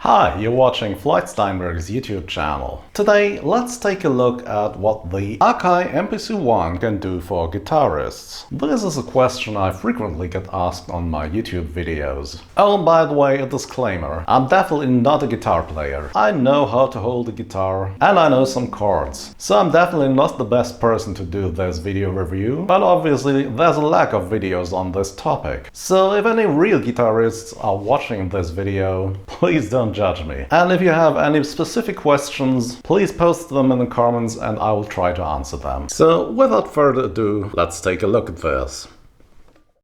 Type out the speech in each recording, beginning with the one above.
Hi, you're watching Floyd Steinberg's YouTube channel. Today, let's take a look at what the Akai MPC One can do for guitarists. This is a question I frequently get asked on my YouTube videos. Oh, by the way, a disclaimer. I'm definitely not a guitar player. I know how to hold a guitar and I know some chords. So I'm definitely not the best person to do this video review, but obviously there's a lack of videos on this topic. So if any real guitarists are watching this video, please don't judge me. And if you have any specific questions, please post them in the comments and I will try to answer them. So without further ado, let's take a look at this.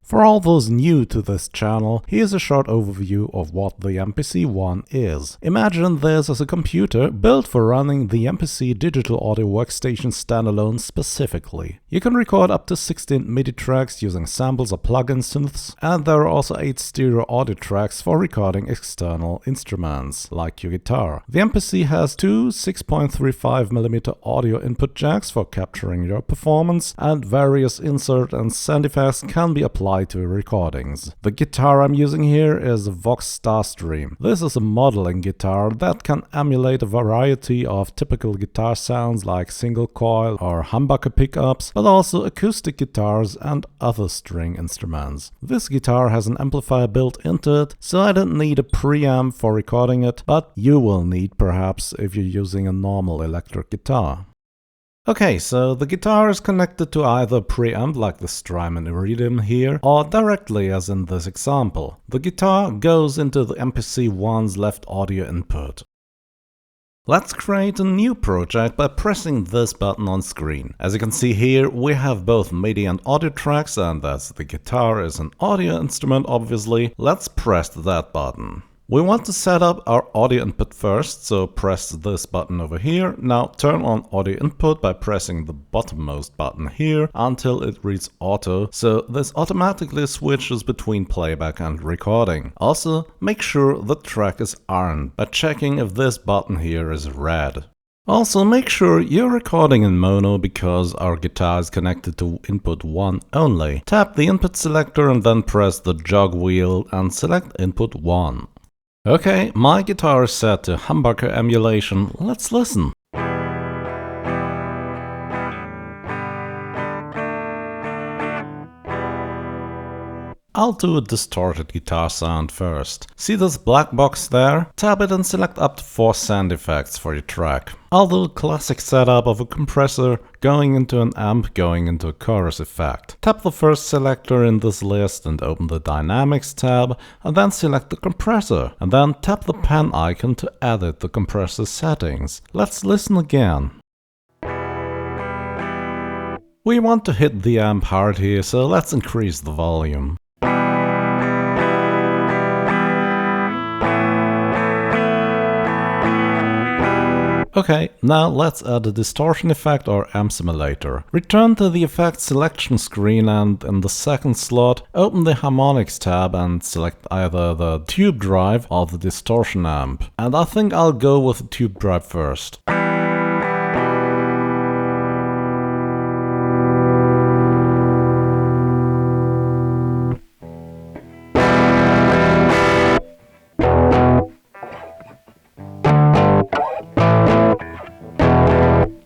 For all those new to this channel, here's a short overview of what the MPC One is. Imagine this as a computer built for running the MPC digital audio workstation standalone specifically. You can record up to 16 MIDI tracks using samples or plug-in synths, and there are also 8 stereo audio tracks for recording external instruments, like your guitar. The MPC has two 6.35mm audio input jacks for capturing your performance, and various insert and sound effects can be applied to recordings. The guitar I'm using here is a Vox Starstream. This is a modeling guitar that can emulate a variety of typical guitar sounds like single coil or humbucker pickups, but also acoustic guitars and other string instruments. This guitar has an amplifier built into it, so I don't need a preamp for recording it, but you will need perhaps if you're using a normal electric guitar. Okay, so the guitar is connected to either preamp like the Strymon Iridium here, or directly as in this example. The guitar goes into the MPC One's left audio input. Let's create a new project by pressing this button on screen. As you can see here, we have both MIDI and audio tracks, and as the guitar is an audio instrument obviously, let's press that button. We want to set up our audio input first, so press this button over here. Now turn on audio input by pressing the bottommost button here until it reads auto, so this automatically switches between playback and recording. Also, make sure the track is on by checking if this button here is red. Also, make sure you're recording in mono because our guitar is connected to input 1 only. Tap the input selector and then press the jog wheel and select input 1. Okay, my guitar is set to humbucker emulation. Let's listen. I'll do a distorted guitar sound first. See this black box there? Tap it and select up to 4 sound effects for your track. I'll do a classic setup of a compressor going into an amp going into a chorus effect. Tap the first selector in this list and open the Dynamics tab, and then select the compressor, and then tap the pen icon to edit the compressor settings. Let's listen again. We want to hit the amp hard here, so let's increase the volume. Okay, now let's add a distortion effect or amp simulator. Return to the effect selection screen and in the second slot, open the harmonics tab and select either the tube drive or the distortion amp. And I think I'll go with the tube drive first.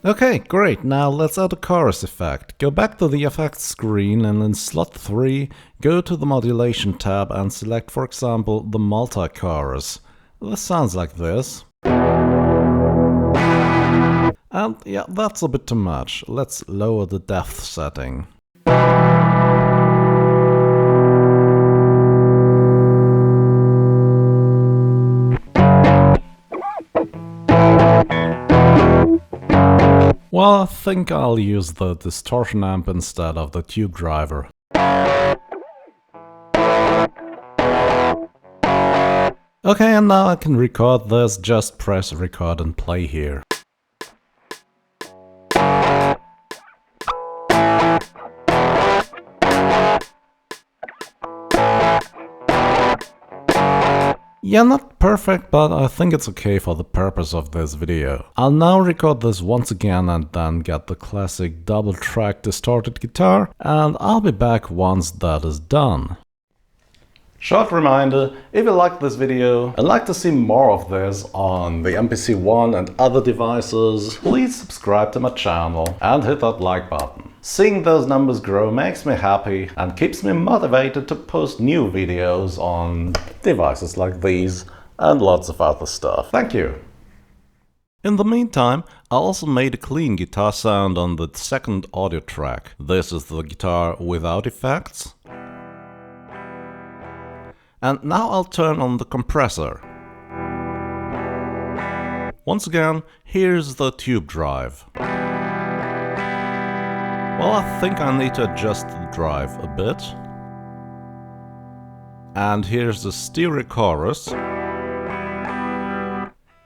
Okay, great, now let's add a chorus effect. Go back to the effects screen and in slot 3, go to the modulation tab and select, for example, the multi-chorus. This sounds like this. And yeah, that's a bit too much. Let's lower the depth setting. Well, I think I'll use the distortion amp instead of the tube driver. Okay, and now I can record this, just press record and play here. Yeah, not perfect, but I think it's okay for the purpose of this video. I'll now record this once again and then get the classic double track distorted guitar, and I'll be back once that is done. Short reminder, if you liked this video and like to see more of this on the MPC One and other devices, please subscribe to my channel and hit that like button. Seeing those numbers grow makes me happy and keeps me motivated to post new videos on devices like these and lots of other stuff. Thank you! In the meantime, I also made a clean guitar sound on the second audio track. This is the guitar without effects. And now I'll turn on the compressor. Once again, here's the tube drive. Well, I think I need to adjust the drive a bit. And here's the stereo chorus.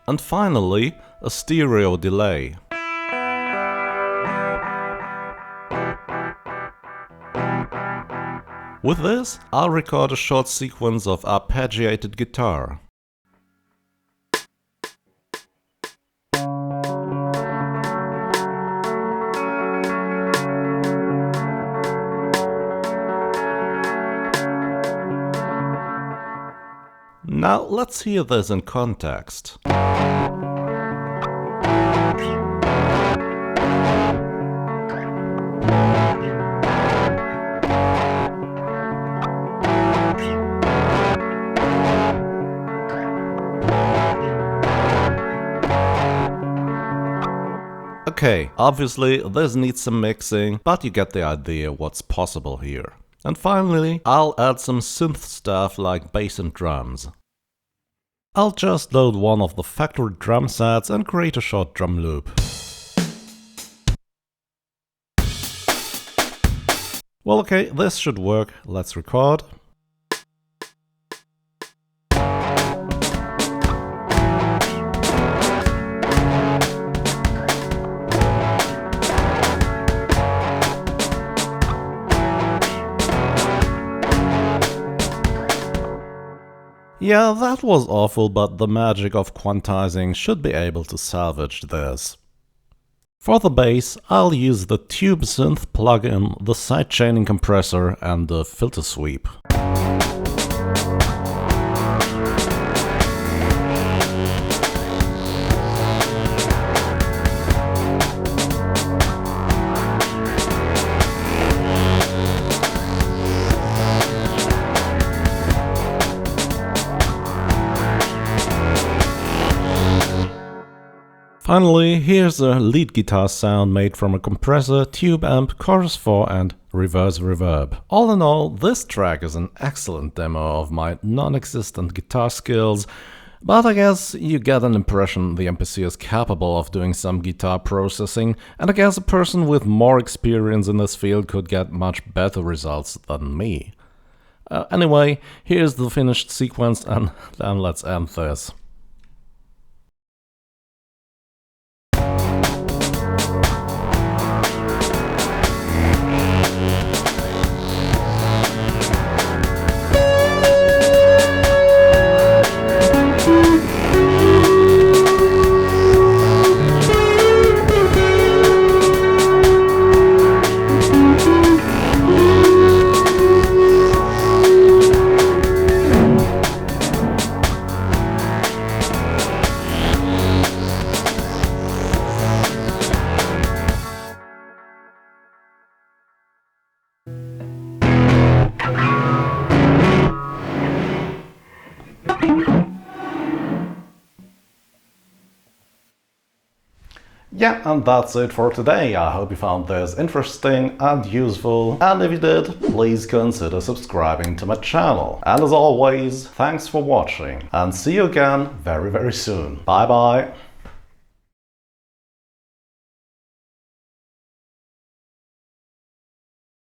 And finally, a stereo delay. With this, I'll record a short sequence of arpeggiated guitar. Now let's hear this in context. Okay, obviously this needs some mixing, but you get the idea what's possible here. And finally, I'll add some synth stuff like bass and drums. I'll just load one of the factory drum sets and create a short drum loop. Well, okay, this should work. Let's record. Yeah, that was awful, but the magic of quantizing should be able to salvage this. For the bass, I'll use the tube synth plugin, the sidechaining compressor and the filter sweep. Finally, here's a lead guitar sound made from a compressor, tube amp, chorus 4 and reverse reverb. All in all, this track is an excellent demo of my non-existent guitar skills, but I guess you get an impression the MPC is capable of doing some guitar processing, and I guess a person with more experience in this field could get much better results than me. Anyway, here's the finished sequence and then let's end this. Yeah, and that's it for today. I hope you found this interesting and useful, and if you did, please consider subscribing to my channel. And as always, thanks for watching, and see you again very soon. Bye bye!